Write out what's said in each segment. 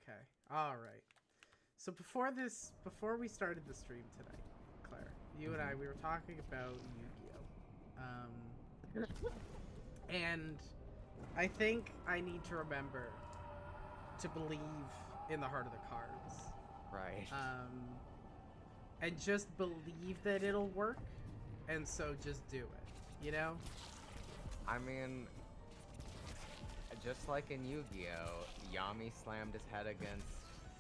Okay. All right. So before we started the stream tonight, Claire, you and I, we were talking about Yu-Gi-Oh. And I think I need to remember to believe in the heart of the cards. Right. And just believe that it'll work, and so just do it. You know? I mean, just like in Yu-Gi-Oh, Yami slammed his head against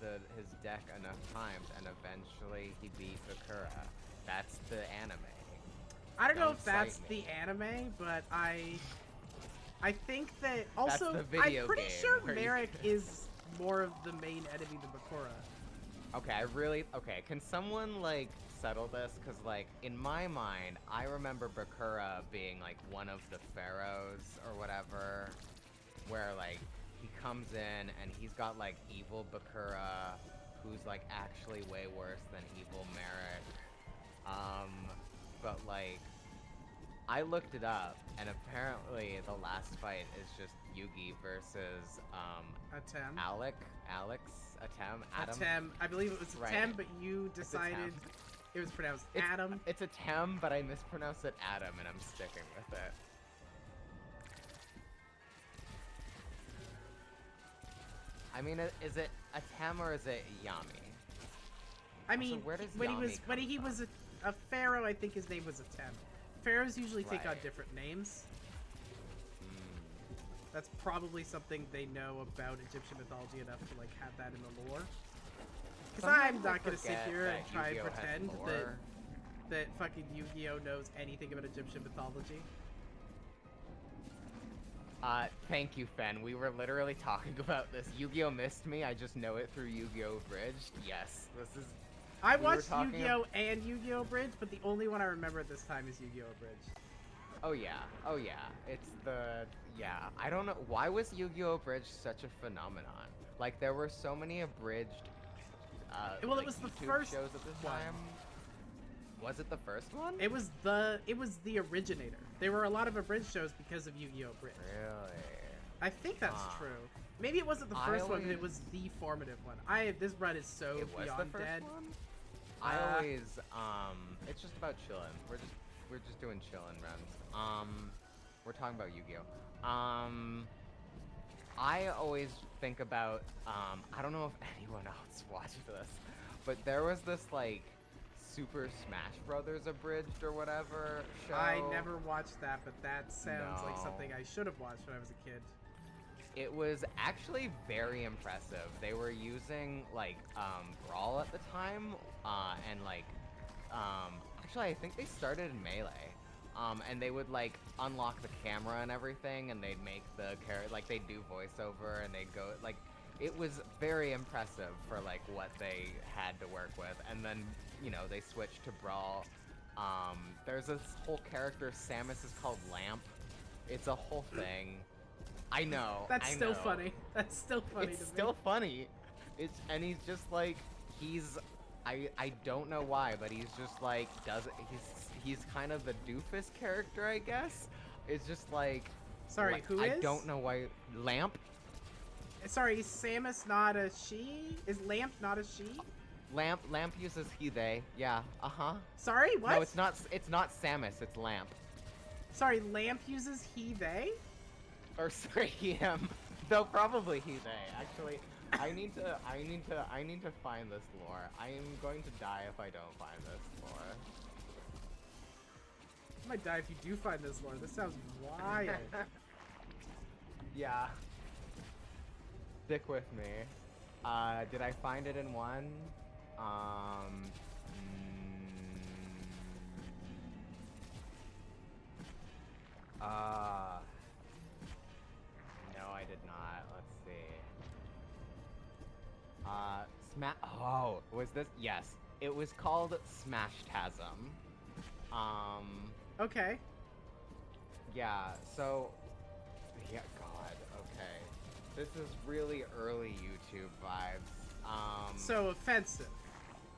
his deck enough times, and eventually he beat Bakura. That's the anime. I don't know if that's the anime, but I think that also That's the video I'm pretty game sure where Merrick is more of the main enemy than Bakura. Okay, can someone, like, settle this? Because, like, in my mind, I remember Bakura being, like, one of the pharaohs or whatever, where, like, he comes in and he's got, like, evil Bakura, who's, like, actually way worse than evil Merrick. But, like, I looked it up, and apparently the last fight is just Yugi versus, Atem. Alex, Atem, Adam. Atem. I believe it was Atem, Right. but you decided it was pronounced Adam. It's Atem, but I mispronounced it Adam, and I'm sticking with it. I mean, is it Atem or is it Yami? I mean, where does when Yami he come was a pharaoh, I think his name was Atem. Pharaohs usually take on Right. different names. That's probably something they know about Egyptian mythology enough to like have that in the lore. Because I'm not gonna sit here and try and pretend that fucking Yu-Gi-Oh knows anything about Egyptian mythology. Thank you, Fen. We were literally talking about this. Yu-Gi-Oh missed me. I just know it through Yu-Gi-Oh Bridged. Yes, this is. I watched Yu-Gi-Oh and Yu-Gi-Oh Bridge, but the only one I remember at this time is Yu-Gi-Oh Bridge. Oh yeah, it's yeah. I don't know, why was Yu-Gi-Oh! Bridge such a phenomenon? Like, there were so many abridged, Well, like, it was the YouTube first shows at this time. Was it the first one? It was the originator. There were a lot of abridged shows because of Yu-Gi-Oh Bridge. Really? I think that's true. Maybe it wasn't the first one, but it was the formative one. This run is so It was beyond the first dead. one? I always, it's just about chilling. We're just doing chillin' runs. We're talking about Yu-Gi-Oh. I always think about, I don't know if anyone else watched this, but there was this, like, Super Smash Brothers abridged or whatever show. I never watched that, but that sounds like No. something I should have watched when I was a kid. It was actually very impressive. They were using, like, Brawl at the time, and, like, actually, I think they started in Melee. And they would, like, unlock the camera and everything, and they'd make the character, like, they'd do voiceover, and they'd go, like, it was very impressive for, like, what they had to work with. And then, you know, they switched to Brawl. There's this whole character, Samus is called Lamp. It's a whole thing. I know. That's still funny. That's still funny to me. It's still funny. And he's just like, I don't know why, but he's just like, he's kind of the doofus character, I guess. It's just like, Sorry, who is? I don't know why. Lamp? Sorry, is Samus not a she? Is Lamp not a she? Lamp uses he, they. Yeah, uh-huh. Sorry, what? No, it's not Samus, it's Lamp. Sorry, Lamp uses he, they? Or sorry, him. Though probably he, they. Actually, I need to find this lore. I am going to die if I don't find this lore. I might die if you do find this lore. This sounds wild. Yeah. Stick with me. Did I find it in one? No, I did not. Let's see. Oh, was this? Yes. It was called Smashtasm. Okay. Yeah, so... Yeah, God, okay. This is really early YouTube vibes. So offensive,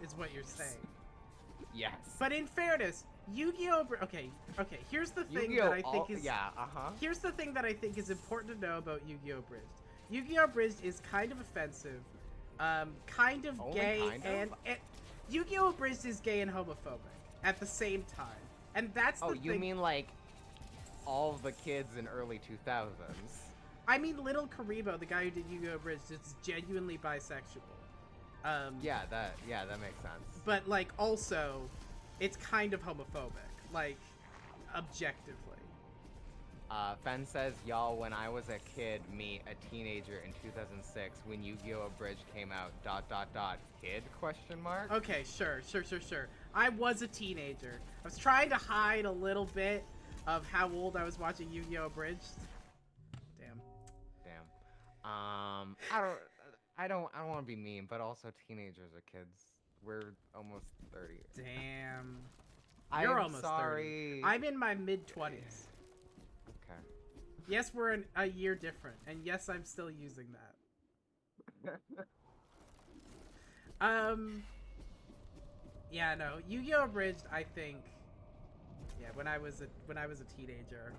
is what you're saying. Yes. But in fairness, Yu-Gi-Oh! Okay. Here's the thing that I think is. Yeah. Uh-huh. Here's the thing that I think is important to know about Yu-Gi-Oh! Bridged. Yu-Gi-Oh! Bridged is kind of offensive Kind of Only gay kind of? and Yu-Gi-Oh! Abridged is gay and homophobic at the same time. And that's the Oh, thing. you mean like all the kids in early 2000s? I mean, Little Karibo, the guy who did Yu-Gi-Oh! Abridged, is genuinely bisexual. Yeah, that makes sense. But, like, also, it's kind of homophobic. Like, objectively. Fen says, y'all, when I was a kid, me, a teenager in 2006, when Yu-Gi-Oh! Abridged came out, ... kid, question mark? Okay, sure. I was a teenager. I was trying to hide a little bit of how old I was watching Yu-Gi-Oh! Abridged. Damn. I don't want to be mean, but also teenagers are kids. We're almost 30. Damn. I'm You're almost sorry. 30. I'm in my mid-20s. Okay. Yes, we're a year different, and yes, I'm still using that. Yeah, no, Yu-Gi-Oh! Abridged, I think, yeah, when I was a teenager,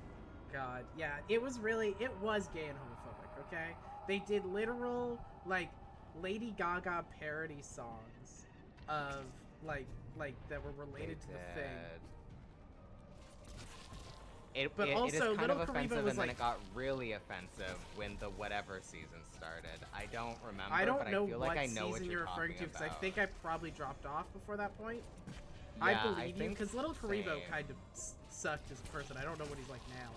God, yeah, it was gay and homophobic, okay? They did literal, like, Lady Gaga parody songs of, like, that were related to the thing. It But is also, kind Little of Karibo offensive, was and then like, it got really offensive when the whatever season started. I don't remember, I don't but know I feel what like I know what season you're you're referring to, because I think I probably dropped off before that point. Yeah, I believe you, because Little Karibo same. kind of sucked as a person. I don't know what he's like now.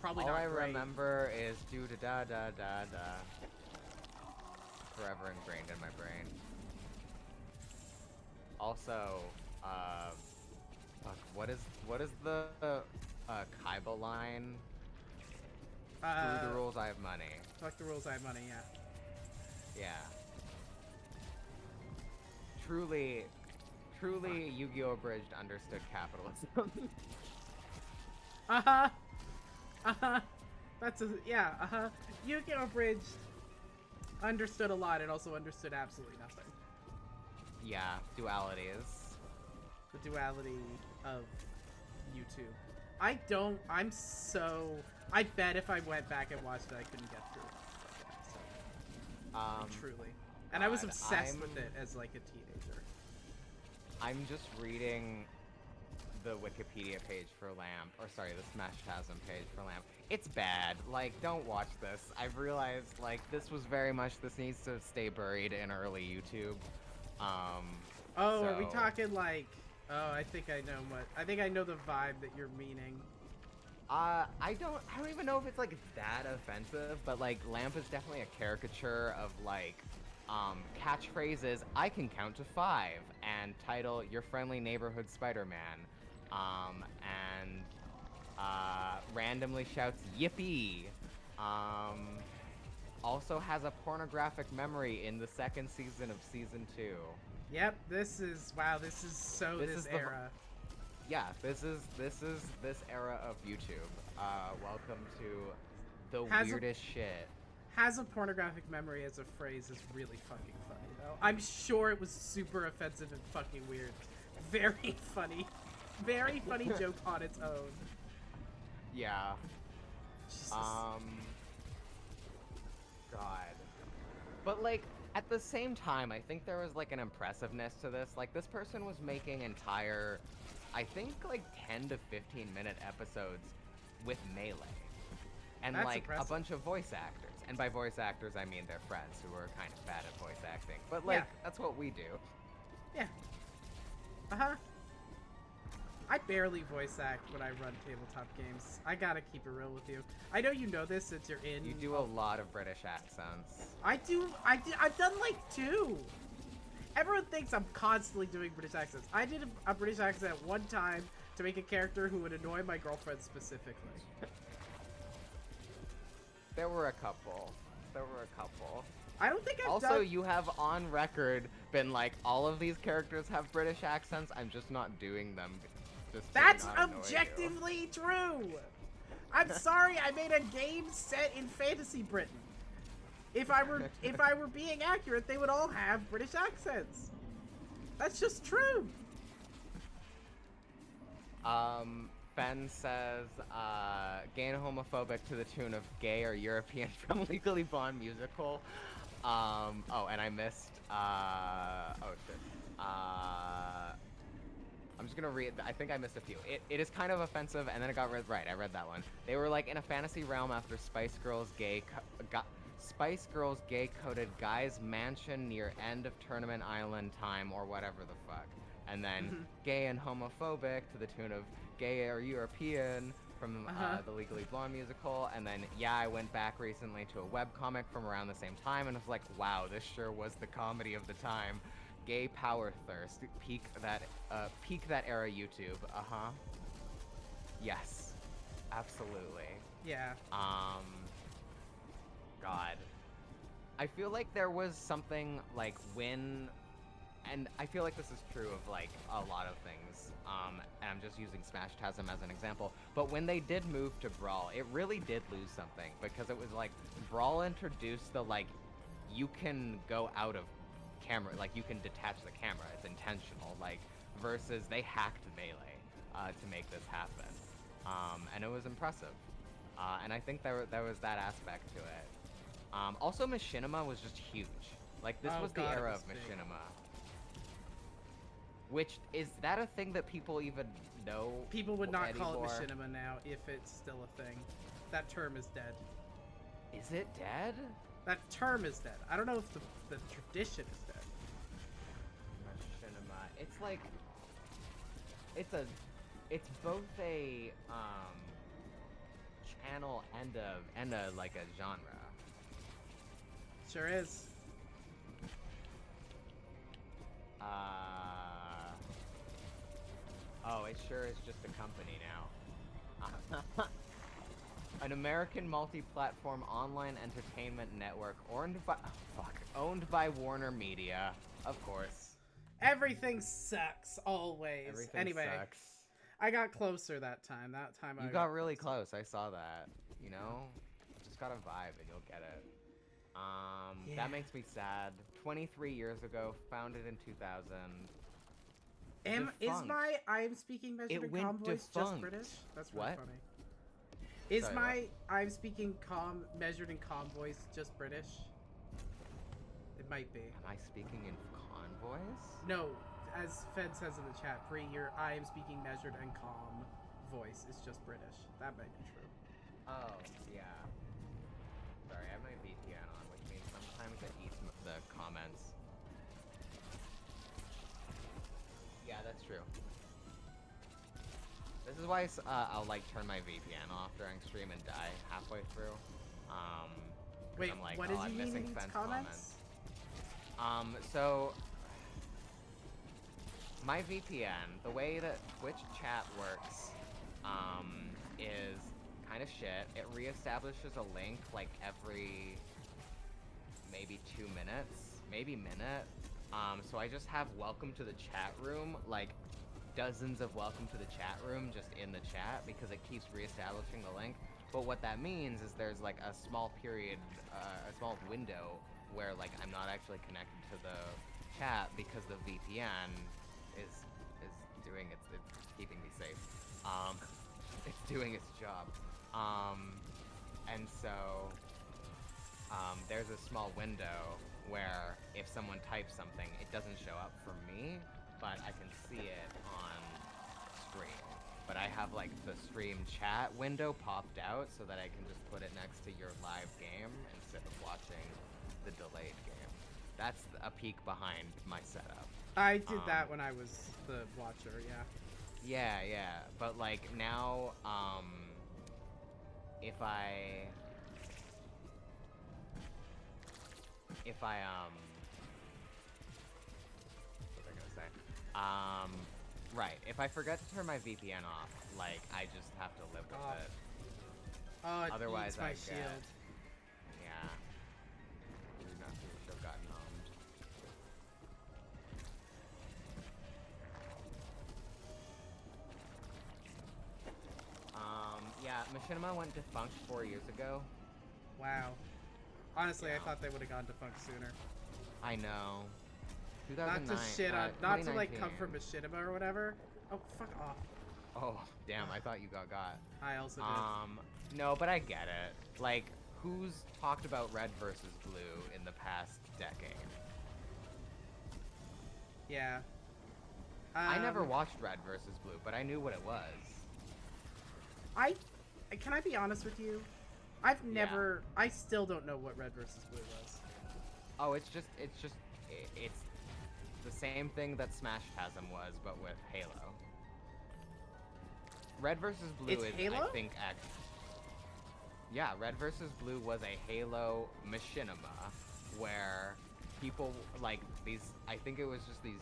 Probably All not I great. remember is do da da da da da. Forever ingrained in my brain. Also, fuck, what is the Kaiba line? Screw the rules, I have money. Fuck the rules, I have money, yeah. Yeah. Truly, Yu-Gi-Oh! Abridged understood capitalism. That's Yu-Gi-Oh! Abridged understood a lot and also understood absolutely nothing. Yeah, dualities. The duality of YouTube. I bet if I went back and watched it, I couldn't get through it. Truly. And I was obsessed with it as, like, a teenager. I'm just reading the Wikipedia page for Lamp, or sorry, the Smash Chasm page for Lamp. It's bad. Like, don't watch this. I've realized, like, this needs to stay buried in early YouTube. Are we talking, like, I think I know the vibe that you're meaning. I don't even know if it's, like, that offensive, but, like, Lamp is definitely a caricature of, like, catchphrases, I can count to 5, and title, Your Friendly Neighborhood Spider-Man, and randomly shouts, Yippee! Also has a pornographic memory in the second season of Season 2. Yep, this is this era. Yeah, this is this era of YouTube. Welcome to the weirdest shit. Has a pornographic memory as a phrase is really fucking funny, though. I'm sure it was super offensive and fucking weird. Very funny. Very funny joke on its own. Yeah. Jesus. God. But, like, at the same time, I think there was, like, an impressiveness to this. Like, this person was making entire, I think, like, 10 to 15-minute episodes with Melee. And, That's like, impressive. a bunch of voice actors. And by voice actors, I mean their friends who are kind of bad at voice acting. But, like, that's what we do. Yeah. I barely voice act when I run tabletop games. I gotta keep it real with you. I know you know this since you're in. You do a lot of British accents. I've done like 2. Everyone thinks I'm constantly doing British accents. I did a British accent one time to make a character who would annoy my girlfriend specifically. There were a couple. I don't think I've Also, you have on record been like, all of these characters have British accents, I'm just not doing them. That's objectively true! I'm sorry, I made a game set in fantasy Britain. If I were being accurate, they would all have British accents. That's just true. Ben says, gay and homophobic to the tune of gay or European from Legally Blonde musical. Oh, and I missed, oh shit. I'm just gonna read, I think I missed a few. It is kind of offensive, and then it got read right. I read that one. They were like in a fantasy realm after Spice Girls gay-coded guy's mansion near end of Tournament Island time or whatever the fuck. And then gay and homophobic to the tune of gay or European from the Legally Blonde musical. And then, yeah, I went back recently to a webcomic from around the same time and was like, wow, this sure was the comedy of the time. Gay power thirst, peak that era YouTube. Yes, absolutely. Yeah. God, I feel like there was something like when, and I feel like this is true of like a lot of things. And I'm just using Smash Tasm as an example. But when they did move to Brawl, it really did lose something because it was like Brawl introduced the like, you can go out of camera, like you can detach the camera, it's intentional, like versus they hacked Melee to make this happen, and it was impressive, and I think there was that aspect to it. Also Machinima was just huge, like this was the era of Machinima. Which, is that a thing that people even know? People would not anymore? call it Machinima now if it's still a thing. That term is dead. Is it dead? That term is dead. I don't know if the tradition is dead. Machinima. It's like, it's both a channel and a like a genre. Sure is. Oh, it sure is just a company now. An American multi-platform online entertainment network owned by Warner Media, of course. Everything sucks always. Everything anyway, sucks. I got closer that time. You got really close. I saw that. You know, just gotta vibe and you'll get it. Yeah. That makes me sad. 23 years ago, founded in 2000. Is my I'm speaking measured in com voice just British? That's really funny. Is Sorry, my I'm speaking measured in com voice just British? It might be. Am I speaking in con voice? No, as Fed says in the chat, Bree, your I am speaking measured and calm voice is just British. That might be true. Oh, yeah. Sorry, I have my VPN on, which means sometimes it eats the comments. Yeah, that's true. This is why I'll like turn my VPN off during stream and die halfway through. Wait, I'm like, what is I'm he missing meaning Fen's comments? So my VPN, the way that Twitch chat works, is kind of shit. It reestablishes a link like every maybe 2 minutes, maybe minute. So I just have welcome to the chat room, like dozens of welcome to the chat room just in the chat because it keeps reestablishing the link. But what that means is there's like a small period, a small window where like I'm not actually connected to the chat because the VPN is doing it's keeping me safe. It's doing its job. And so there's a small window where if someone types something, it doesn't show up for me, but I can see it on stream. But I have like the stream chat window popped out so that I can just put it next to your live game instead of watching the delayed game. That's a peek behind my setup. I did that when I was the watcher, yeah. Yeah. But like now, if I what was I gonna say? Right. If I forget to turn my VPN off, like I just have to live with it. Oh, it Otherwise, eats my I shield. get. Yeah. You're not supposed to have gotten homed. Yeah, Machinima went defunct 4 years ago. Wow. Honestly, Yeah. I thought they would have gone defunct sooner. I know. Not 2009. to shit on, not to like 2019. come from Machinima or whatever. Oh, fuck off. Oh, damn, I thought you got. I also did. No, but I get it. Like, who's talked about red versus blue in the the past decade. Yeah. I never watched Red versus Blue, but I knew what it was. Can I be honest with you? I still don't know what Red versus Blue was. Oh, it's the same thing that Smash Chasm was, but with Halo. Red versus Blue It's is, Halo? I think, yeah, Red versus Blue was a Halo machinima, where people, like, these, I think it was just these,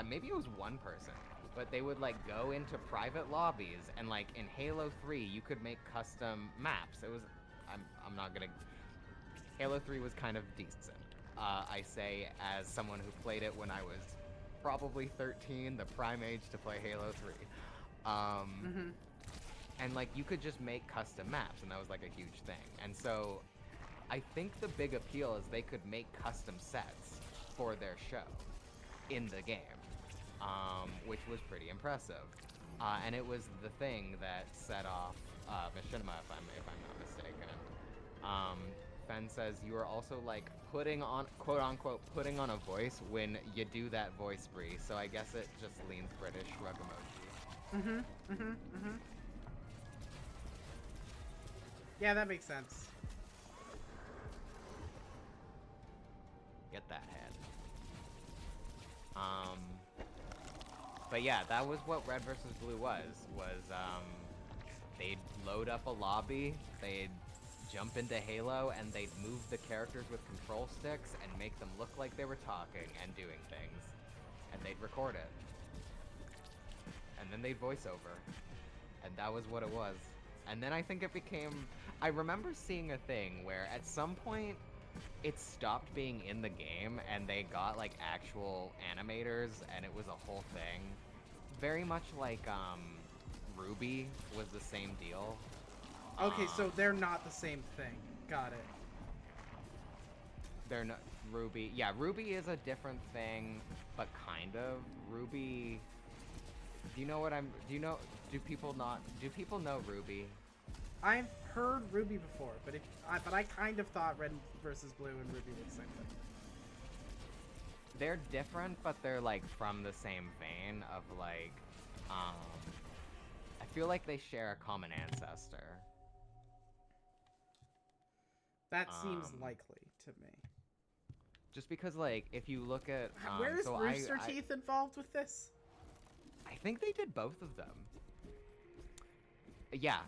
maybe it was one person, but they would, like, go into private lobbies, and, like, in Halo 3, you could make custom maps. It was, I'm not gonna, Halo 3 was kind of decent. I say as someone who played it when I was probably 13, the prime age to play Halo 3. And, like, you could just make custom maps, and that was, like, a huge thing. And so, I think the big appeal is they could make custom sets for their show in the game, which was pretty impressive. And it was the thing that set off Machinima, if I'm not mistaken. Fen says, you are also, like, putting on, quote-unquote, putting on a voice when you do that voice, Bree. So I guess it just leans British, shrug emoji. Yeah, that makes sense. Get that head. But yeah, that was what Red versus Blue was, they'd load up a lobby, they'd jump into Halo, and they'd move the characters with control sticks and make them look like they were talking and doing things. And they'd record it. And then they'd voice over. And that was what it was. And then I think it became... I remember seeing a thing where at some point it stopped being in the game and they got, like, actual animators and it was a whole thing. Very much like, Ruby was the same deal. Okay, so they're not the same thing. Got it. They're not... Ruby... Yeah, Ruby is a different thing, but kind of. Ruby... Do you know what I'm... Do you know... Do people know Ruby? I've heard Ruby before, but I kind of thought Red versus Blue and Ruby were the same thing. They're different, but they're, like, from the same vein of, like, I feel like they share a common ancestor. That seems likely to me. Just because, like, if you look at... Where is Rooster Teeth involved with this? I think they did both of them. Yeah.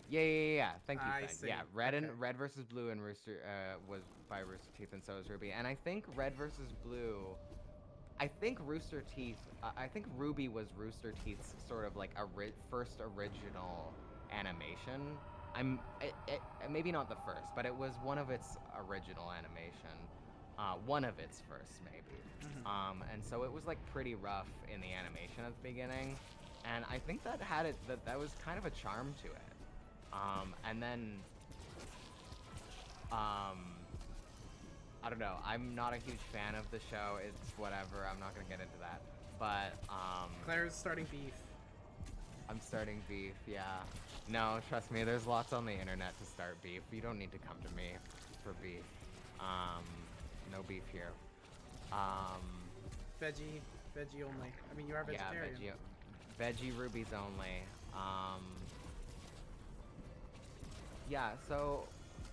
Thank you, Fen. Yeah, Red versus Blue and Rooster was by Rooster Teeth, and so is Ruby. And I think Red versus Blue, I think Rooster Teeth, I think Ruby was Rooster Teeth's sort of like first original animation. Maybe not the first, but it was one of its original animation. One of its first, maybe. And so it was like pretty rough in the animation at the beginning. And I think that that was kind of a charm to it. And then, I don't know, I'm not a huge fan of the show, it's whatever, I'm not gonna get into that, but, Claire's starting beef. I'm starting beef, yeah. No, trust me, there's lots on the internet to start beef, you don't need to come to me for beef. No beef here. Veggie only. I mean, you are vegetarian. Yeah, veggie rubies only. Yeah, so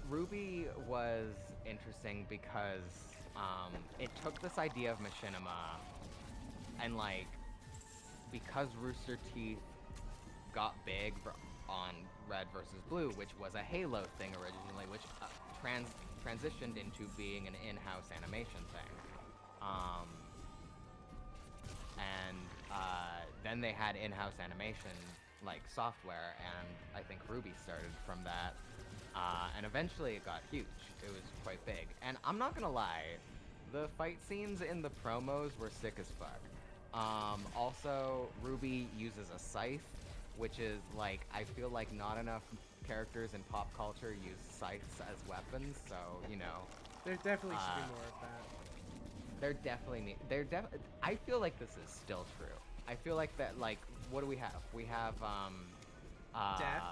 Ruby was interesting because it took this idea of machinima and, like, because Rooster Teeth got big on Red versus Blue, which was a Halo thing originally, which transitioned into being an in-house animation thing. Then they had in-house animation, like, software, and I think Ruby started from that. And eventually it got huge. It was quite big. And I'm not gonna lie, the fight scenes in the promos were sick as fuck. Also, Ruby uses a scythe, which is, like, I feel like not enough characters in pop culture use scythes as weapons, so, you know. There definitely should be more of that. I feel like this is still true. I feel like that, like, what do we have? We have, Death?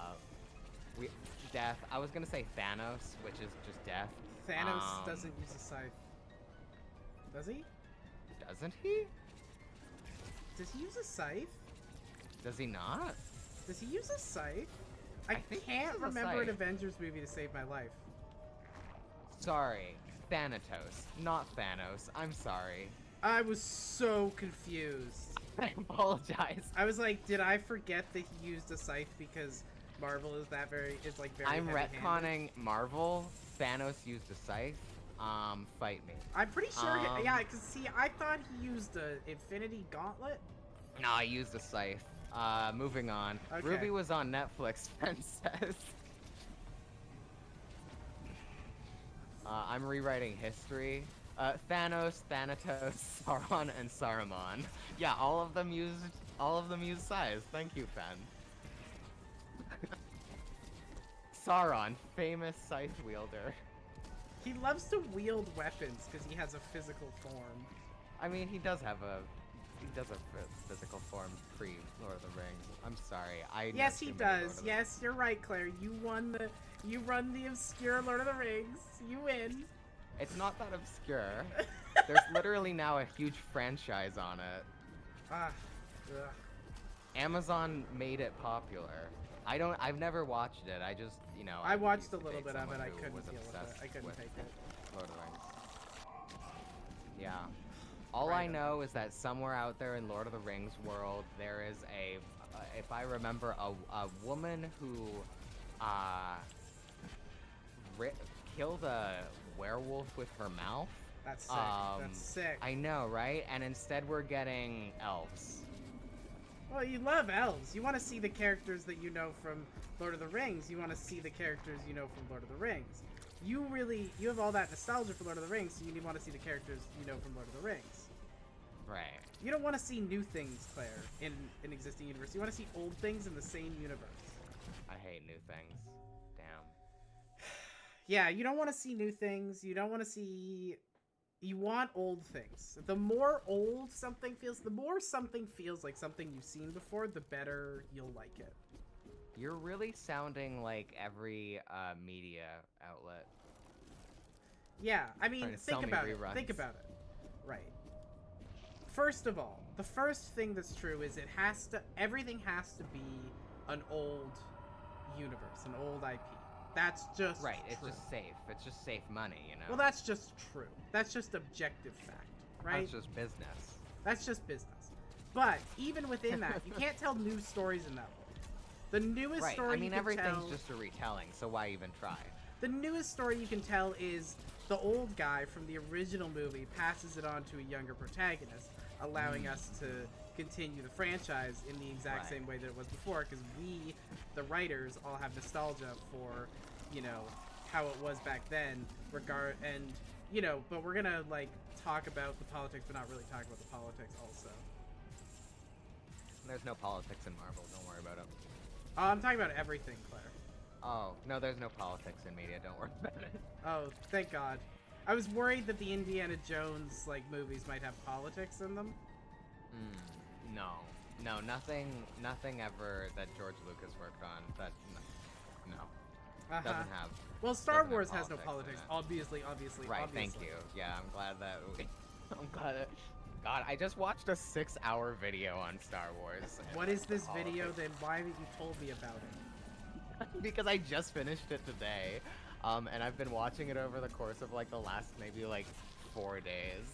Death. I was gonna say Thanos, which is just death. Thanos doesn't use a scythe. Does he? Doesn't he? Does he use a scythe? Does he not? Does he use a scythe? I think he can't uses a remember an scythe. Avengers movie to save my life. Sorry, Thanatos, not Thanos. I'm sorry. I was so confused. I apologize. I was like, did I forget that he used a scythe because Marvel is very I'm heavy-handed? retconning Marvel. Thanos used a scythe. Fight me. I'm pretty sure, yeah, because see, I thought he used a Infinity Gauntlet. No, I used a scythe. Moving on. Okay. Ruby was on Netflix, Ben says. I'm rewriting history. Thanos, Thanatos, Sauron, and Saruman. Yeah, all of them used scythes. Thank you, Fen. Sauron, famous scythe wielder. He loves to wield weapons because he has a physical form. I mean, he does have a physical form pre Lord of the Rings. I'm sorry. Yes, he does. Yes, you're right, Claire. You run the obscure Lord of the Rings. You win. It's not that obscure. There's literally now a huge franchise on it. Ugh. Amazon made it popular. I've never watched it. I just, I watched a used to little date bit of it. someone I who couldn't was deal with it. obsessed I couldn't with take it. Lord of the Rings. Yeah. All I know is that somewhere out there in Lord of the Rings world, there is if I remember, a woman who, killed a werewolf with her mouth. That's sick. That's sick. I know, right? And instead we're getting elves. Well, you love elves. You want to see the characters that you know from Lord of the Rings. You want to see the characters you know from Lord of the Rings. You have all that nostalgia for Lord of the Rings, so you want to see the characters you know from Lord of the Rings. Right. You don't want to see new things, Claire, in an existing universe. You want to see old things in the same universe. I hate new things. Damn. Yeah, you don't want to see new things. You don't want to see... You want old things. The more old something feels, the more something feels like something you've seen before, the better you'll like it. You're really sounding like every media outlet. Yeah, I mean, think about it. Reruns. Think about it. Right. First of all, the first thing that's true is everything has to be an old universe, an old IP. That's just right. True. It's just safe. It's just safe money, Well, that's just true. That's just objective fact, right? That's just business. That's just business. But even within that, you can't tell new stories in that world. The newest story you can everything's just a retelling, so why even try? The newest story you can tell is the old guy from the original movie passes it on to a younger protagonist, allowing us to continue the franchise in the exact same way that it was before, because we, the writers, all have nostalgia for, how it was back then, but we're gonna, talk about the politics, but not really talk about the politics also. There's no politics in Marvel, don't worry about it. I'm talking about everything, Claire. Oh, no, there's no politics in media, don't worry about it. Oh, thank God. I was worried that the Indiana Jones, movies might have politics in them. No, nothing ever that George Lucas worked on, doesn't have. Well, Star doesn't have Wars has no politics politics, in it. obviously. Right, thank you. Yeah, I'm glad that God, I just watched a 6-hour video on Star Wars. What is this video, then? Why haven't you told me about it? Because I just finished it today, and I've been watching it over the course of the last maybe 4 days.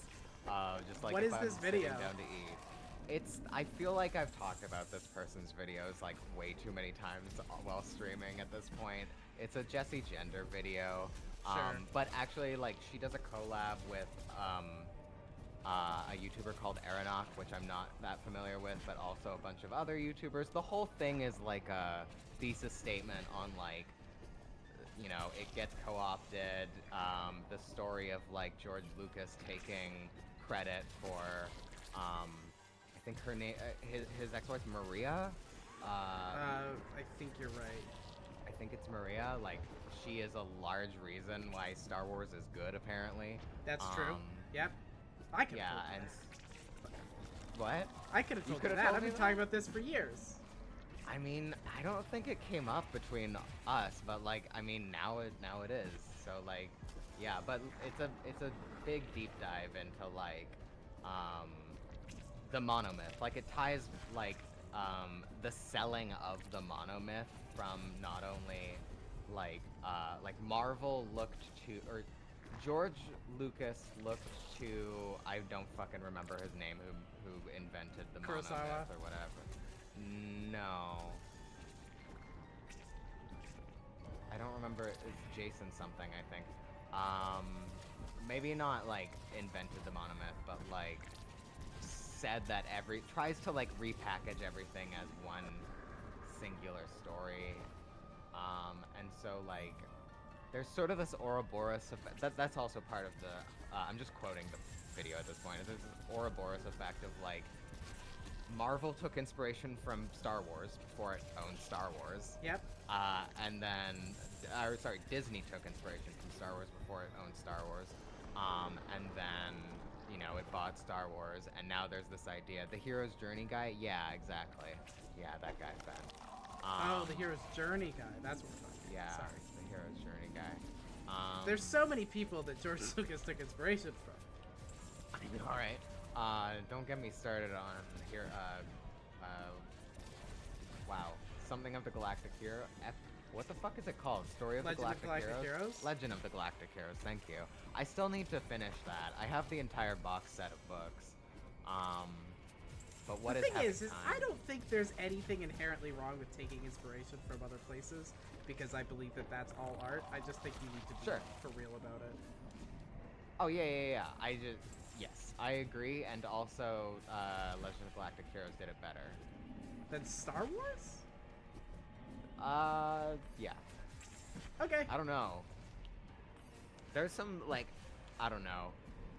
Just what is this video? Down to eat. I feel like I've talked about this person's videos way too many times while streaming at this point. It's a Jessie Gender video. Sure. But actually, she does a collab with a YouTuber called Aronok, which I'm not that familiar with, but also a bunch of other YouTubers. The whole thing is a thesis statement on it gets co-opted. The story of George Lucas taking credit for I think her name, his ex-wife Maria. I think you're right. I think it's Maria. She is a large reason why Star Wars is good, apparently. That's true. Yep. I could have told you that. What? I could have told you that. I've been talking about this for years. I mean, I don't think it came up between us, but now it is. So Yeah, but it's a big deep dive into like the monomyth. Like it ties like the selling of the monomyth from not only like Marvel looked to, or George Lucas looked to, I don't fucking remember his name, who invented the Kurosawa? monomyth or whatever. No. I don't remember. It's Jason something, I think. Maybe not like invented the monomyth, but like said that tries to like repackage everything as one singular story. And so like there's sort of this Ouroboros effect. That's also part of the. I'm just quoting the video at this point. There's this Ouroboros effect of like Marvel took inspiration from Star Wars before it owned Star Wars. Yep. And then, sorry, Disney took inspiration from Star Wars before it owned Star Wars. And then, you know, it bought Star Wars, and now there's this idea. The hero's journey guy? Yeah, exactly. Yeah, that guy fed. Oh, the hero's journey guy. That's what we're talking about. Yeah, Sorry. the hero's journey guy. There's so many people that George Lucas took inspiration from. All right. Don't get me started on here. Wow. Something of the Galactic Hero. What the fuck is it called? Story of the Galactic Heroes? Legend of the Galactic Heroes. Thank you. I still need to finish that. I have the entire box set of books. But what the is thing is time? I don't think there's anything inherently wrong with taking inspiration from other places, because I believe that that's all art. I just think you need to be for real about it. Oh yeah. Yes, I agree, and also Legend of Galactic Heroes did it better. Than Star Wars? Yeah. Okay. I don't know. There's some, like, I don't know.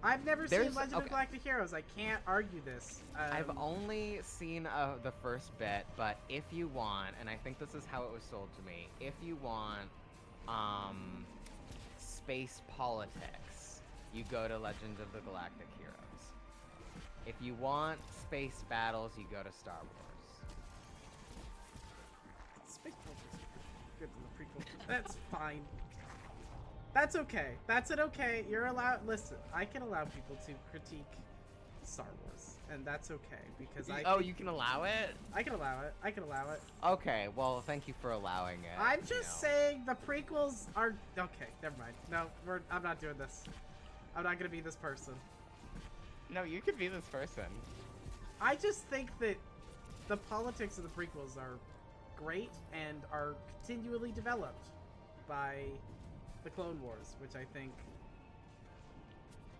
I've never seen Legend of Galactic Heroes. I can't argue this. I've only seen the first bit, but if you want, and I think this is how it was sold to me, if you want space politics, you go to Legend of the Galactic Heroes. If you want space battles, you go to Star Wars. Space politics is good in the prequel. That's fine. That's okay. That's it. Okay. You're allowed. Listen, I can allow people to critique Star Wars, and that's okay because I. Oh, you can allow it? I can allow it. I can allow it. Okay. Well, thank you for allowing it. I'm just saying the prequels are okay. Never mind. No, I'm not doing this. I'm not gonna be this person. No, you could be this person. I just think that the politics of the prequels are great and are continually developed by the Clone Wars, which I think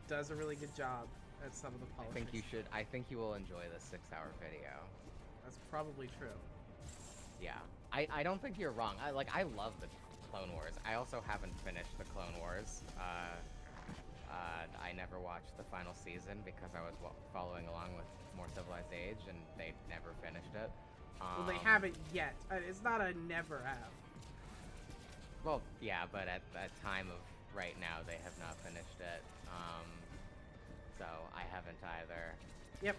does a really good job at some of the politics. I think you will enjoy this 6-hour video. That's probably true. Yeah. I don't think you're wrong. I love the Clone Wars. I also haven't finished the Clone Wars. I never watched the final season because I was following along with More Civilized Age, and they never finished it. Well, they haven't yet. It's not a never have. Well, yeah, but at the time of right now, they have not finished it. So I haven't either. Yep.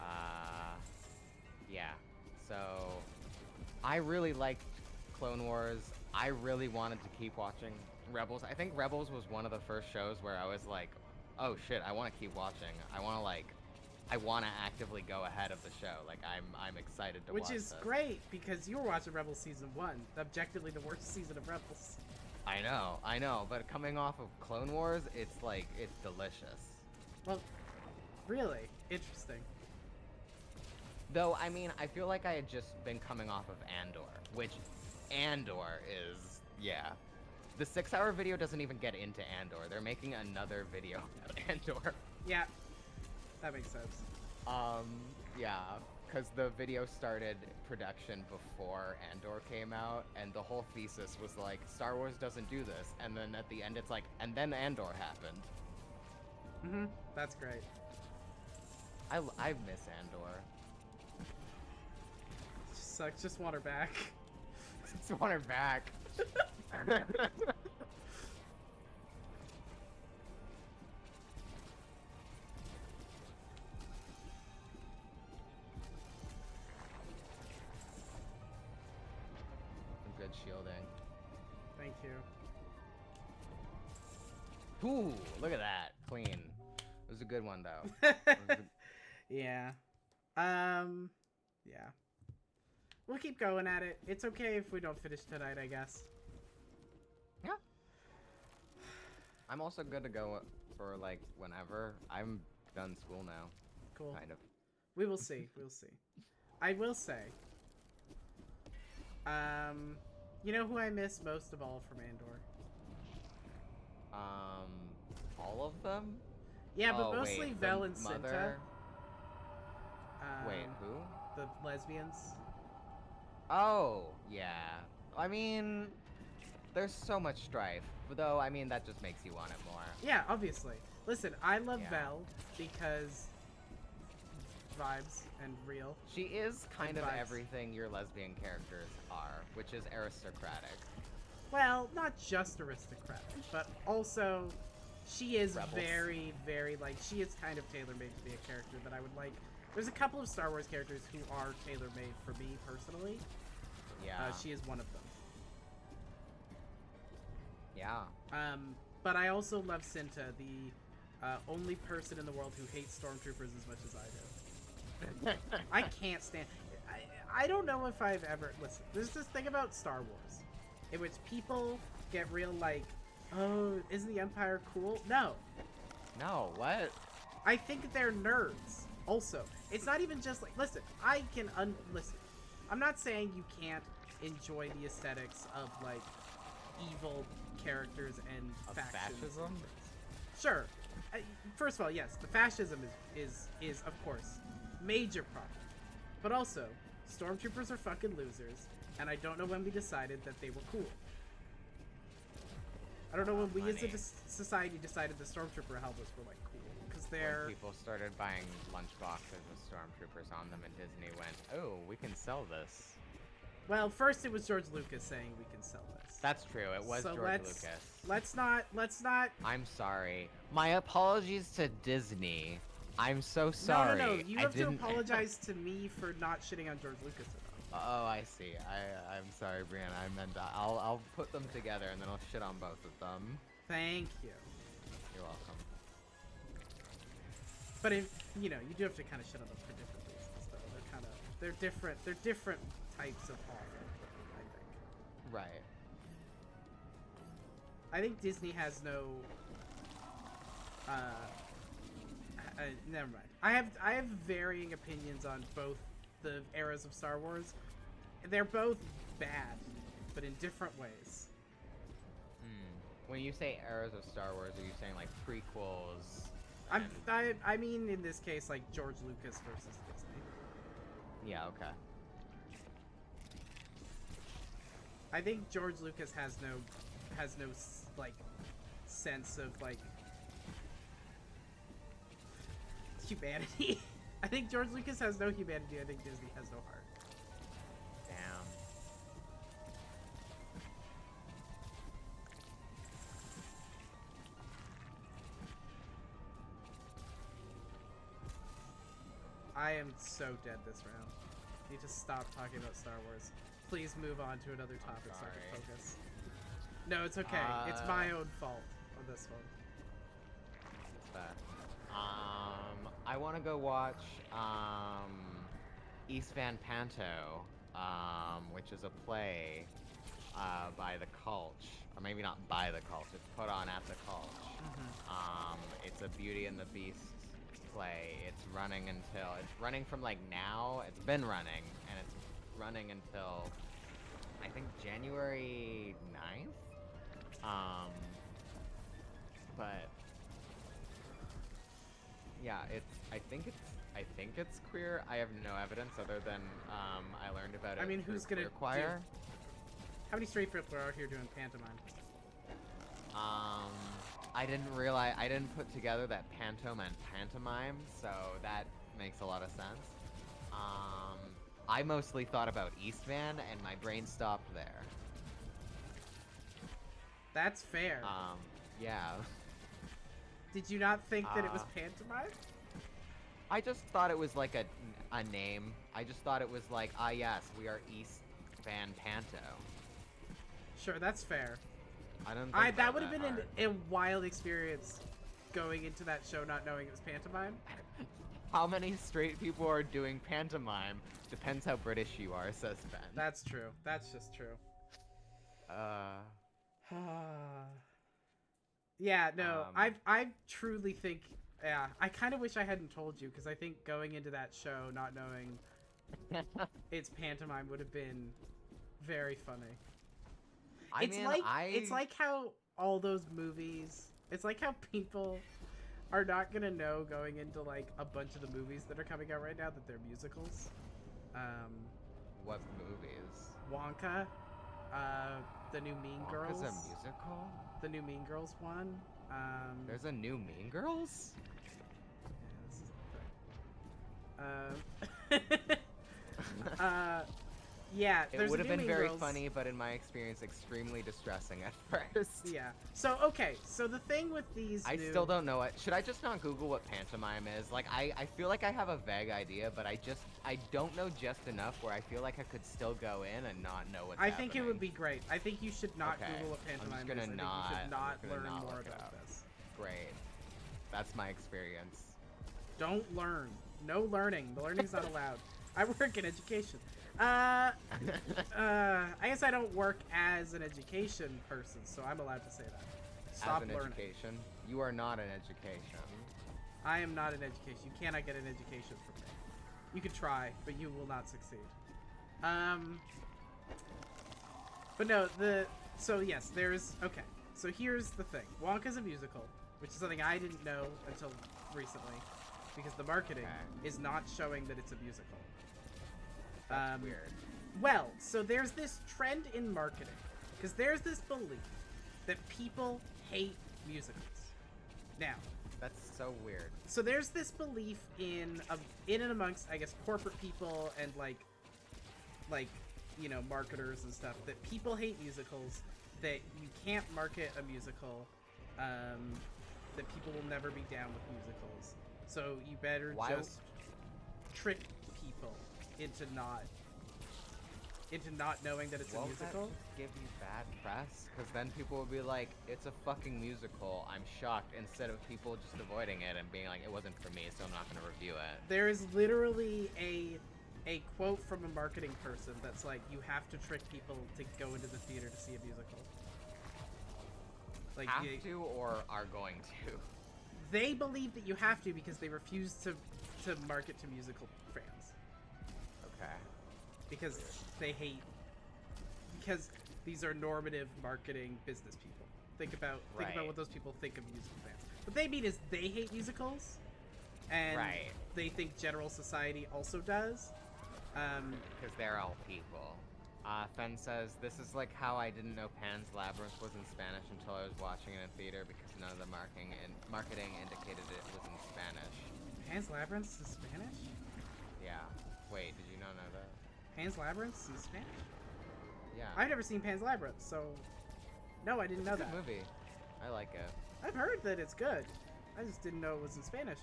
Yeah. So I really liked Clone Wars. I really wanted to keep watching Rebels. I think Rebels was one of the first shows where I was like, oh shit, I want to keep watching. I want to actively go ahead of the show. Like I'm excited to watch this. Which is great because you were watching Rebels season 1, objectively the worst season of Rebels. I know, but coming off of Clone Wars, it's delicious. Well, really interesting. Though, I mean, I feel like I had just been coming off of Andor, which Andor is, yeah. The 6-hour video doesn't even get into Andor. They're making another video about Andor. Yeah, that makes sense. Yeah, because the video started production before Andor came out, and the whole thesis was like, Star Wars doesn't do this, and then at the end it's like, and then Andor happened. Mm-hmm, that's great. I miss Andor. Just sucks, just want her back. Just want her back. Good shielding. Thank you. Ooh, look at that. Clean. It was a good one, though. Yeah. Yeah. We'll keep going at it. It's okay if we don't finish tonight, I guess. Yeah. I'm also good to go for, like, whenever. I'm done school now. Cool. Kind of. We will see. We'll see. I will say, you know who I miss most of all from Andor? All of them? Yeah, but Oh, mostly wait, Vel the and Cinta. mother? Wait, who? The lesbians. Oh, yeah. I mean, there's so much strife. Though, I mean, that just makes you want it more. Yeah, obviously. Listen, I love Yeah. Vel because vibes and real. She is kind of vibes. everything your lesbian characters are, which is aristocratic. Well, not just aristocratic, but also she is Rebels. very, very, like, she is kind of tailor-made to be a character that I would like. There's a couple of Star Wars characters who are tailor-made for me personally. Yeah. She is one of them. Yeah. But I also love Cinta, the only person in the world who hates stormtroopers as much as I do. I can't stand. I don't know if I've ever listen. There's this thing about Star Wars, in which people get real like, oh, isn't the Empire cool? No, No, what? I think they're nerds. Also, it's not even just like listen. I can listen. I'm not saying you can't enjoy the aesthetics of like evil characters and Of factions. fascism? Sure. First of all, yes, the fascism is of course major problem. But also, stormtroopers are fucking losers, and I don't know when we decided that they were cool. I don't know when we as a society decided the stormtrooper helmets were like cool, because they're. When people started buying lunchboxes with stormtroopers on them, and Disney went, "Oh, we can sell this." Well, first it was George Lucas saying we can sell this. That's true. It was So George Lucas. Let's not. I'm sorry. My apologies to Disney. I'm so sorry. No. You I have to didn't... apologize to me for not shitting on George Lucas enough. Oh, I see. I'm sorry, Brianna. I meant that. I'll put them together and then I'll shit on both of them. Thank you. You're welcome. But you do have to kind of shit on them for different reasons, though. They're different. They're different types of author, I think. Right. I think Disney has no. Never mind. I have varying opinions on both the eras of Star Wars. They're both bad, but in different ways. When you say eras of Star Wars, are you saying like prequels? I mean in this case like George Lucas versus Disney. Yeah. Okay. I think George Lucas has no like sense of like humanity. I think George Lucas has no humanity. I think Disney has no heart. Damn. I am so dead this round. Need to stop talking about Star Wars. Please move on to another topic so I can focus. No, it's okay. It's my own fault on this one. It's fair. I want to go watch East Van Panto, which is a play by the Culch, or maybe not by the Culch. It's put on at the Culch. It's a Beauty and the Beast play. It's running from like now. It's been running, and it's running until I think January 9th. But yeah, I think it's queer. I have no evidence other than I learned about it. I mean, who's gonna queer choir? How many straight people are out here doing pantomime? I didn't put together that panto meant pantomime, so that makes a lot of sense. I mostly thought about East Van, and my brain stopped there. That's fair. Yeah. Did you not think that it was pantomime? I just thought it was like a name. I just thought it was like, yes, we are East Van Panto. Sure, that's fair. I don't think that would have been hard. a wild experience going into that show not knowing it was pantomime. How many straight people are doing pantomime depends how British you are, says Ben. That's true. That's just true. Yeah, no, I truly think, yeah, I kind of wish I hadn't told you, because I think going into that show not knowing it's pantomime would have been very funny. It's like how all those movies, it's like how people are not gonna know going into like a bunch of the movies that are coming out right now that they're musicals. What movies? Wonka, the new Mean Girls. Wonka's a musical? The new Mean Girls one. There's a new Mean Girls? Yeah, this is yeah, it would have been very funny, but in my experience, extremely distressing at first. Yeah. So, okay, so the thing with these I still don't know it. Should I just not Google what pantomime is? Like, I feel like I have a vague idea, but I don't know just enough where I feel like I could still go in and not know what's happening. I think it would be great. I think you should not Google what pantomime I'm just gonna is. not, I think you should not learn not more about this. Great. That's my experience. Don't learn. No learning. The learning's not allowed. I work in education. I guess I don't work as an education person, so I'm allowed to say that. Stop learning. Education? You are not an education. I am not an education. You cannot get an education from me. You can try, but you will not succeed. But no, so yes, okay. So here's the thing. Wonka's a musical, which is something I didn't know until recently, because the marketing is not showing that it's a musical. That's weird. Well, so there's this trend in marketing, because there's this belief that people hate musicals. Now, that's so weird. So there's this belief in and amongst, I guess, corporate people and like you know, marketers and stuff, that people hate musicals, that you can't market a musical, that people will never be down with musicals. So you better just trick people into not knowing that it's a musical. That just give you bad press? Because then people will be like, it's a fucking musical, I'm shocked, instead of people just avoiding it and being like, it wasn't for me, so I'm not going to review it. There is literally a quote from a marketing person that's like, you have to trick people to go into the theater to see a musical. Like, have to or are going to? They believe that you have to because they refuse to market to musical fans. Okay. Because they hate... Because these are normative marketing business people. Think about what those people think of musical fans. What they mean is they hate musicals, and they think general society also does. Because they're all people. Fen says, this is like how I didn't know Pan's Labyrinth was in Spanish until I was watching it in theater because none of the marketing indicated it was in Spanish. Pan's Labyrinth is in Spanish? Yeah. Wait, did you not know that? Pan's Labyrinth is in Spanish? Yeah. I've never seen Pan's Labyrinth, so... No, I didn't know that. It's a good movie. I like it. I've heard that it's good. I just didn't know it was in Spanish.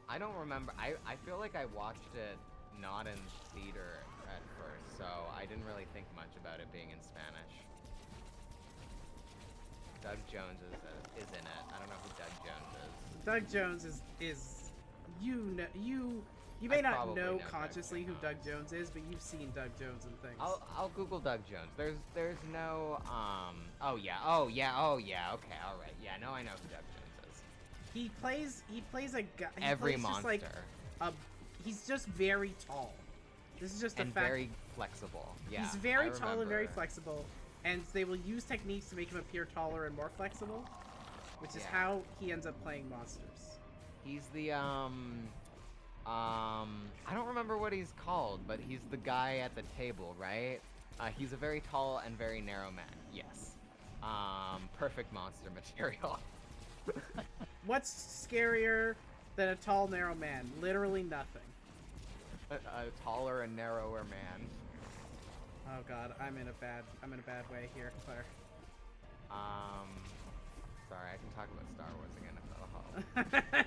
I don't remember. I feel like I watched it not in theater at first, so I didn't really think much about it being in Spanish. Doug Jones is in it. I don't know who Doug Jones is. Doug Jones is you may not know consciously who Doug Jones is, but you've seen Doug Jones and things. I'll Google Doug Jones. There's no oh yeah, okay, all right. Yeah, no, I know who Doug Jones is. He plays a guy. Every monster. Just like he's just very tall. This is just a fact. And very flexible. Yeah. He's very tall and very flexible, and they will use techniques to make him appear taller and more flexible, which is how he ends up playing monsters. He's the I don't remember what he's called, but he's the guy at the table, right? He's a very tall and very narrow man. Yes. Perfect monster material. What's scarier than a tall, narrow man? Literally nothing. A taller and narrower man. Oh god, I'm in a bad way here, Claire. Sorry, I can talk about Star Wars again if that'll help.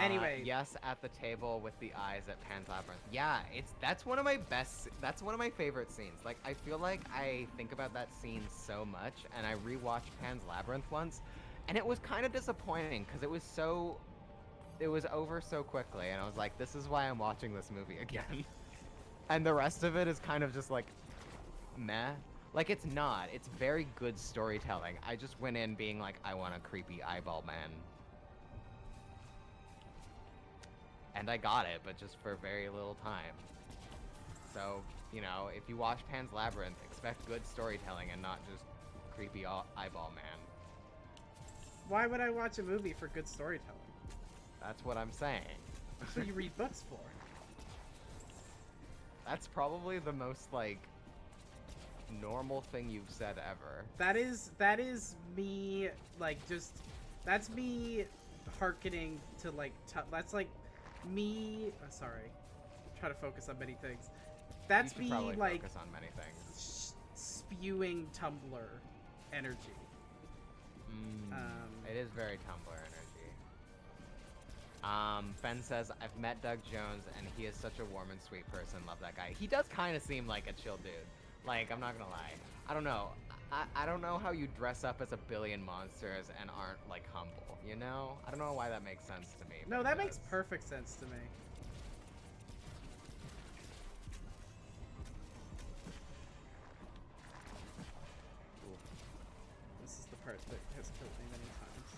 Anyway. Yes, at the table with the eyes at Pan's Labyrinth. Yeah, that's one of my favorite scenes. Like, I feel like I think about that scene so much, and I rewatched Pan's Labyrinth once, and it was kind of disappointing because it was over so quickly, and I was like, this is why I'm watching this movie again. And the rest of it is kind of just like, meh. Like, it's not. It's very good storytelling. I just went in being like, I want a creepy eyeball man. And I got it, but just for very little time. So, you know, if you watch Pan's Labyrinth, expect good storytelling and not just creepy eyeball man. Why would I watch a movie for good storytelling? That's what I'm saying. That's what you read books for. That's probably the most, like, normal thing you've said ever. That is me, like, just, that's me hearkening to, like, that's like me, sorry, I'm trying to focus on many things. That's me, like, focus on many things. Spewing Tumblr energy. It is very Tumblr energy. Ben says, I've met Doug Jones, and he is such a warm and sweet person. Love that guy. He does kind of seem like a chill dude. Like, I'm not gonna lie. I don't know. I don't know how you dress up as a billion monsters and aren't, like, humble, you know? I don't know why that makes sense to me. No, that makes perfect sense to me. Oof. This is the part that has killed me many times.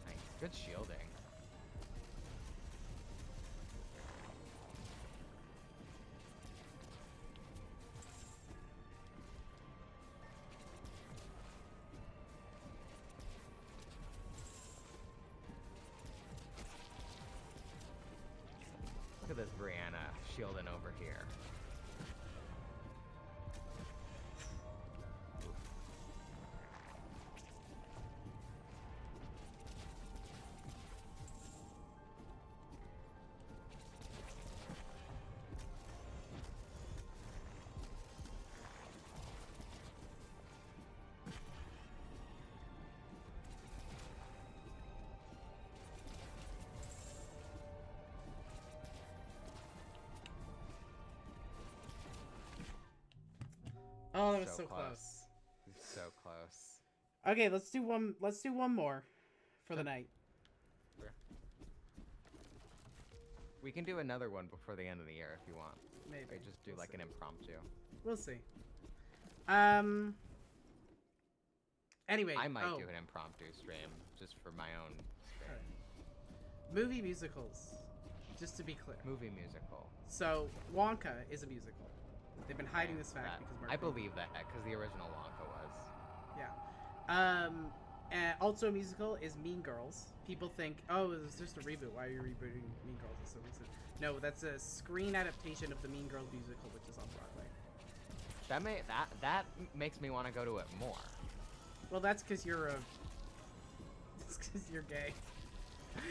Nice. Good shielding. Look at this Brianna shielding over here. Oh, that was so close. So close. Okay, let's do one more for the night. We can do another one before the end of the year if you want. Maybe. Or just do like an impromptu. We'll see. Anyway, I might do an impromptu stream just for my own stream. Right. Movie musicals, just to be clear. Movie musical. So Wonka is a musical. They've been hiding this fact because Mark I believe that because the original Wonka was. Yeah. And also a musical is Mean Girls. People think, oh, it's just a reboot. Why are you rebooting Mean Girls? It's so recent. No, that's a screen adaptation of the Mean Girls musical, which is on Broadway. That makes me want to go to it more. Well, that's because you're a. It's because you're gay.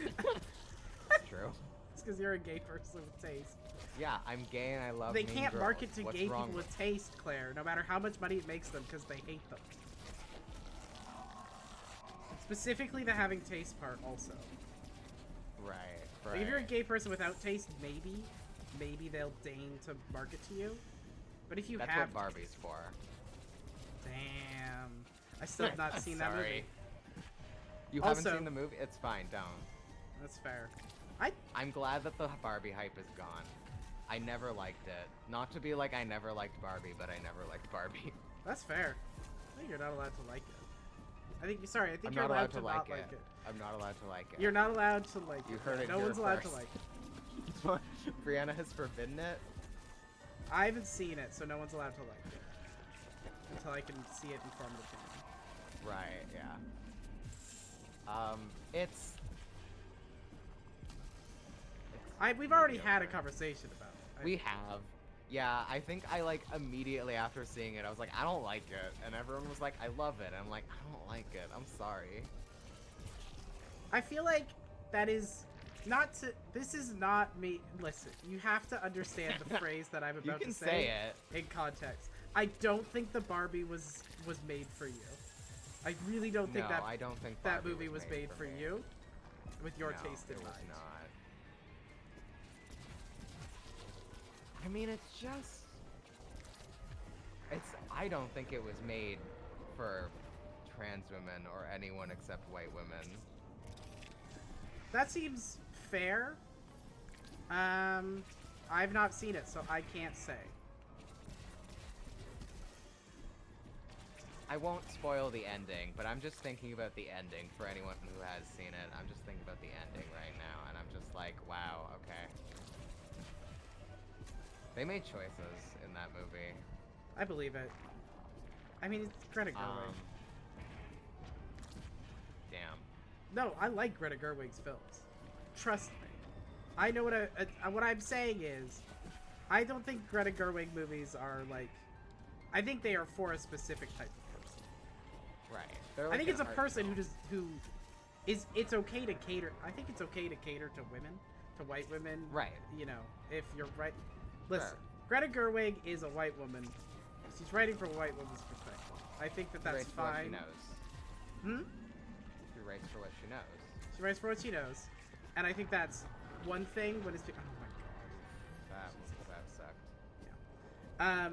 It's true. It's because you're a gay person with taste. Yeah, I'm gay and I love They Mean can't Girls. market to What's gay wrong people with taste, Claire, no matter how much money it makes them, because they hate them. Specifically the having taste part, also. Right. Like, if you're a gay person without taste, maybe they'll deign to market to you. But if you That's have what Barbie's for. Damn. I still have not seen that movie. You Also, haven't seen the movie? It's fine, don't. That's fair. I'm glad that the Barbie hype is gone. I never liked it. Not to be like I never liked Barbie, but I never liked Barbie. That's fair. I think you're not allowed to like it. I think I'm you're not allowed to not like like it. it. I'm not allowed to like it. You're not allowed to like You it. heard it No here one's allowed to first. like it. Brianna has forbidden it. I haven't seen it, so no one's allowed to like it. Until I can see it in form of opinion. Right, yeah. We've already had a conversation about it. We have. Yeah, I think I like immediately after seeing it, I was like, I don't like it. And everyone was like, I love it. And I'm like, I don't like it. I'm sorry. I feel like that is Not to. This is not me. Listen, you have to understand the phrase that I'm about to say it in context. I don't think the Barbie was made for you. I really don't think I don't think that Barbie movie was made for you, with your taste in mind. It was not. I mean, it's just. I don't think it was made for trans women or anyone except white women. That seems fair. I've not seen it, so I can't say. I won't spoil the ending, but I'm just thinking about the ending for anyone who has seen it. I'm just thinking about the ending right now, and I'm just like, wow, okay. They made choices in that movie. I believe it. I mean, it's Greta Gerwig. Damn. No, I like Greta Gerwig's films. Trust me. I know what I'm saying is, I don't think Greta Gerwig movies are like. I think they are for a specific type of person. Right. Like I think it's a person film. it's okay to cater. I think it's okay to cater to women, to white women. Right. You know, if you're right. Listen, Sure. Greta Gerwig is a white woman. She's writing from a white woman's perspective. I think that's fine. fine. She knows. She writes for what she knows. She writes for what she knows, and I think that's one thing when it's. Oh my god. That sucked. Yeah.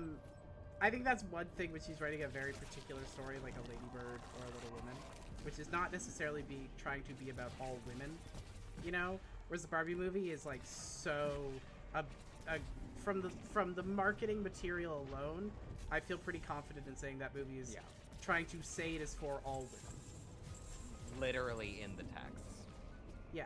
I think that's one thing when she's writing a very particular story, like a Lady Bird or a Little Women, which is not necessarily trying to be about all women, you know. Whereas the Barbie movie is like so, from the marketing material alone, I feel pretty confident in saying that movie is trying to say it is for all women. Literally in the text. Yeah.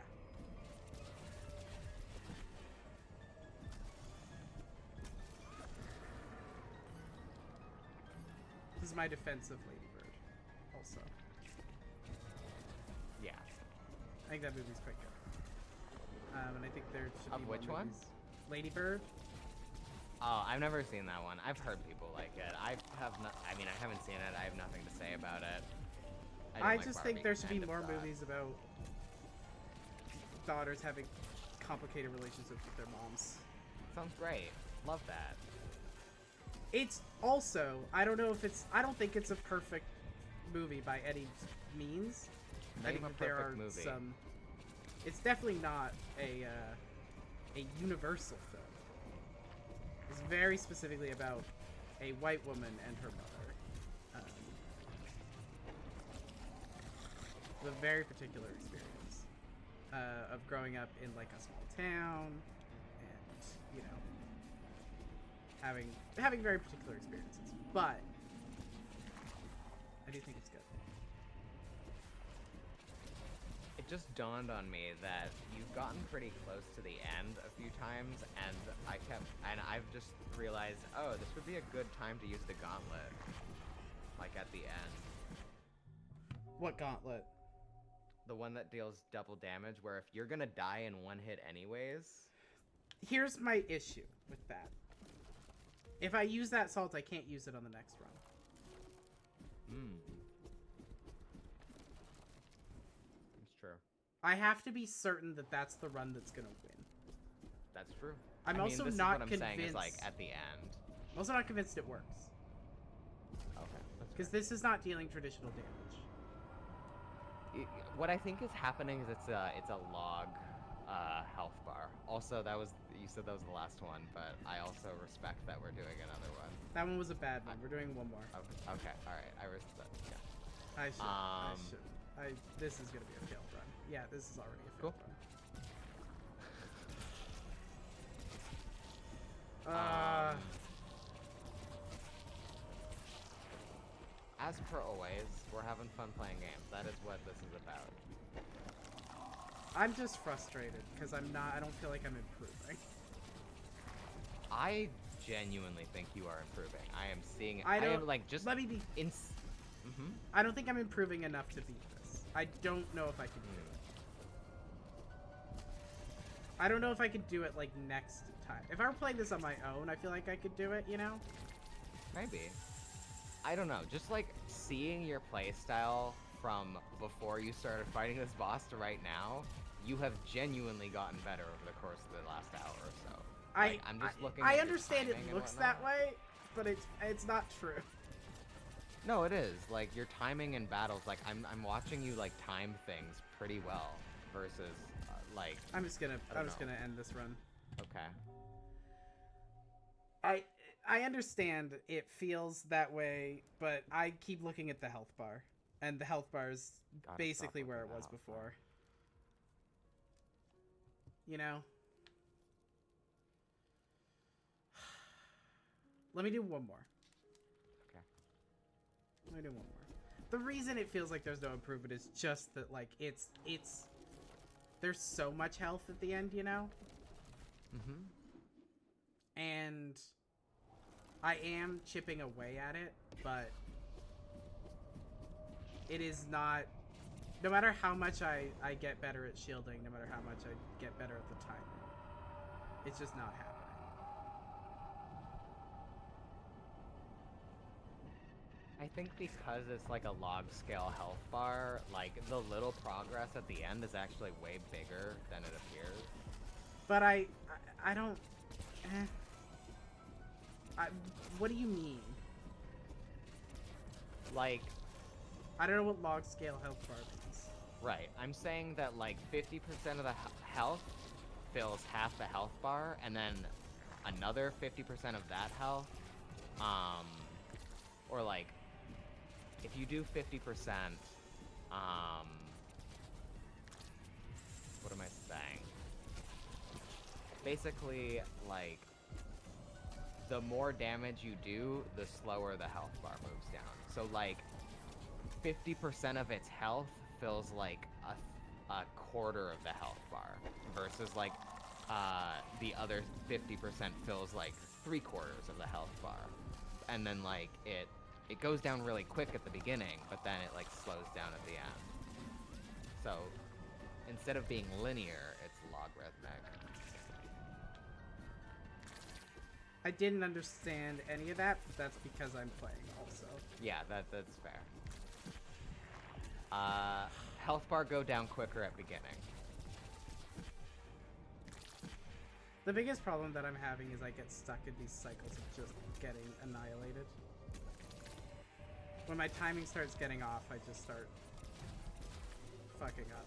This is my defense of Lady Bird, also. Yeah. I think that movie's quite good. And I think there should be which more one? movies. Lady Bird? Oh, I've never seen that one. I've heard people like it. I haven't seen it. I have nothing to say about it. I just think there should be more movies about daughters having complicated relationships with their moms. Sounds great. Love that. It's also, I don't think it's a perfect movie by any means. I think that there are movie. It's definitely not a universal film. It's very specifically about a white woman and her mother. A very particular experience of growing up in like a small town, and you know, having very particular experiences. But I do think it's good. It just dawned on me that you've gotten pretty close to the end a few times, and I've just realized, oh, this would be a good time to use the gauntlet, like at the end. What gauntlet? The one that deals double damage, where if you're gonna die in one hit anyways... Here's my issue with that. If I use that salt, I can't use it on the next run. That's true. I have to be certain that that's the run that's gonna win. That's true. I'm also this not is what convinced. I'm saying is, like, at the end. I'm also not convinced it works. Okay. Because this is not dealing traditional damage. What I think is happening is it's a log health bar. Also, you said that was the last one, but I also respect that we're doing another one. That one was a bad one. We're doing one more. Okay, all right. I respect. Yeah. I should. This is gonna be a failed run. Yeah, this is already a failed run. As per always, we're having fun playing games. That is what this is about. I'm just frustrated because I don't feel like I'm improving. I genuinely think you are improving. I am seeing it. Let me be. I don't think I'm improving enough to beat this. I don't know if I can do it. I don't know if I could do it like next time. If I were playing this on my own, I feel like I could do it, you know? Maybe. I don't know. Just like seeing your playstyle from before you started fighting this boss to right now, you have genuinely gotten better over the course of the last hour or so. I'm just looking. I at understand your it timing looks and that whatnot. way, but it's not true. No, it is. Like, your timing in battles, like, I'm watching you, like, time things pretty well versus, like... I'm just gonna end this run. Okay. I understand it feels that way, but I keep looking at the health bar, and the health bar is basically where it was before. You know? Let me do one more. Okay. Let me do one more. The reason it feels like there's no improvement is just that, like, it's there's so much health at the end, you know? Mm-hmm. And I am chipping away at it, but it is not... No matter how much I get better at shielding, no matter how much I get better at the timing, it's just not happening. I think because it's like a log scale health bar, like, the little progress at the end is actually way bigger than it appears. But I don't... what do you mean? Like... I don't know what log scale health bar means. Right. I'm saying that, like, 50% of the health fills half the health bar, and then another 50% of that health, or, like, if you do 50%, what am I saying? Basically, like, the more damage you do, the slower the health bar moves down. So, like, 50% of its health fills, like, a quarter of the health bar, versus, like, the other 50% fills, like, 3/4 of the health bar. And then, like, it goes down really quick at the beginning, but then it, like, slows down at the end. So, instead of being linear, it's logarithmic. I didn't understand any of that, but that's because I'm playing also. Yeah, that's fair. Health bar go down quicker at beginning. The biggest problem that I'm having is I get stuck in these cycles of just getting annihilated. When my timing starts getting off, I just start fucking up.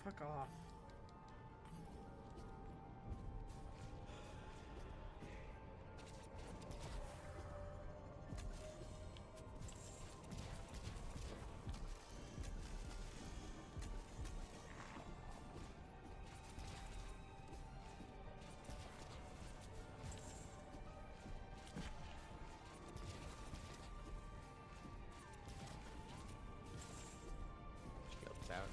fuck off. Shields out.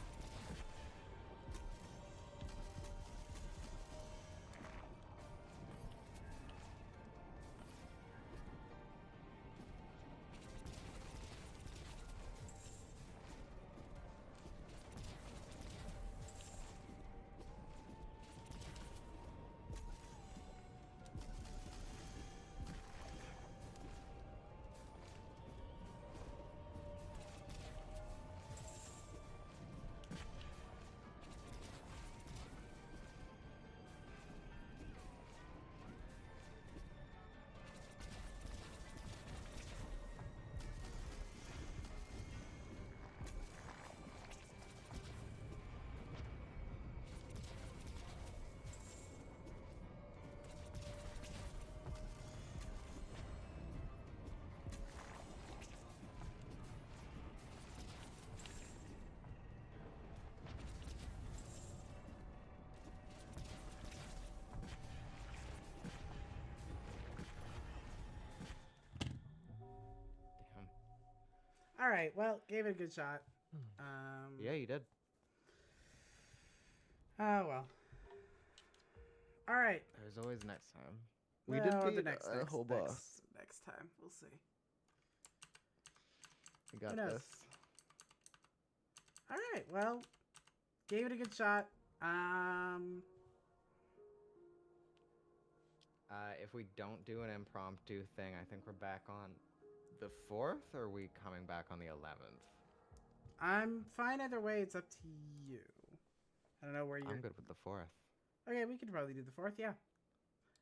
Damn. All right, well, gave it a good shot. Yeah, you did. Oh well. All right. There's always next time. We did the beat next a whole boss. next time. We'll see. We got Who knows? this. All right. Well, gave it a good shot. If we don't do an impromptu thing, I think we're back on the 4th, or are we coming back on the 11th? I'm fine either way. It's up to you. I don't know where you're. I'm good with the 4th. Okay, we could probably do the 4th. Yeah.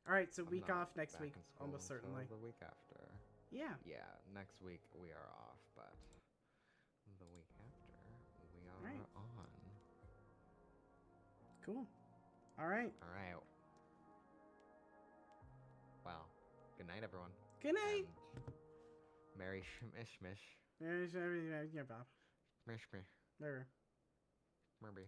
All right. So I'm week not off next back week, in school almost until certainly. the week after. Yeah. Yeah, next week we are off, but the week after we are Right. on. Cool. All right. All right. Well, good night, everyone. Good night. And Merry Shmish. Yeah, Bob. Mish. There. Merby.